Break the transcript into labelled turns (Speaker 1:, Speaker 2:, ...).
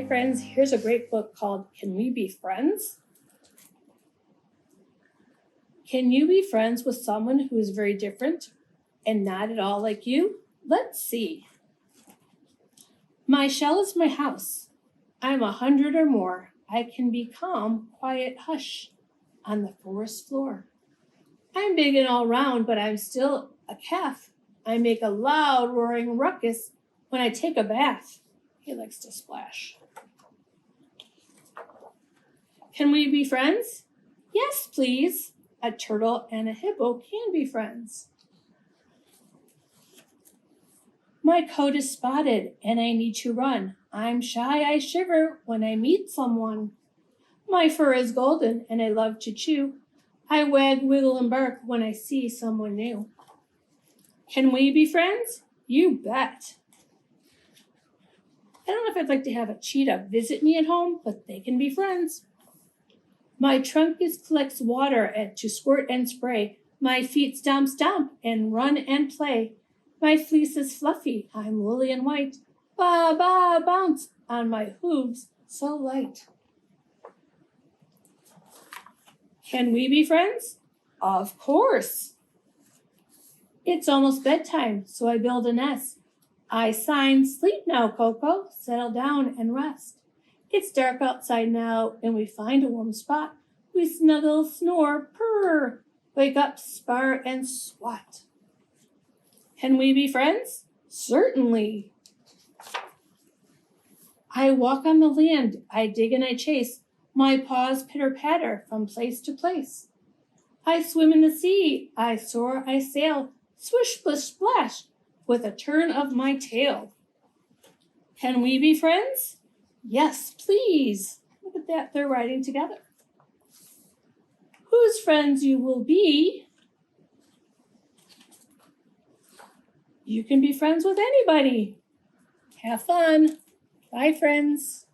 Speaker 1: Hi friends, here's a great book called Can We Be Friends? Can you be friends with someone who is very different and not at all like you? Let's see. My shell is my house. I'm 100 or more. I can be calm, quiet, hush on the forest floor. I'm big and all round, but I'm still a calf. I make a loud roaring ruckus when I take a bath. He likes to splash. Can we be friends? Yes, please. A turtle and a hippo can be friends. My coat is spotted and I need to run. I'm shy, I shiver when I meet someone. My fur is golden and I love to chew. I wag, wiggle, and bark when I see someone new. Can we be friends? You bet. I don't know if I'd like to have a cheetah visit me at home, but they can be friends. My trunk collects water to squirt and spray. My feet stomp, stomp, and run and play. My fleece is fluffy, I'm woolly and white. Ba, ba, bounce on my hooves so light. Can we be friends? Of course. It's almost bedtime, so I build a nest. I sign, sleep now, Coco, settle down and rest. It's dark outside now, and we find a warm spot. We snuggle, snore, purr, wake up, spar, and swat. Can we be friends? Certainly. I walk on the land, I dig and I chase. My paws pitter-patter from place to place. I swim in the sea, I soar, I sail, swish, splish, splash, with a turn of my tail. Can we be friends? Yes, please. Look at that, they're riding together. Whose friends you will be? You can be friends with anybody. Have fun. Bye, friends.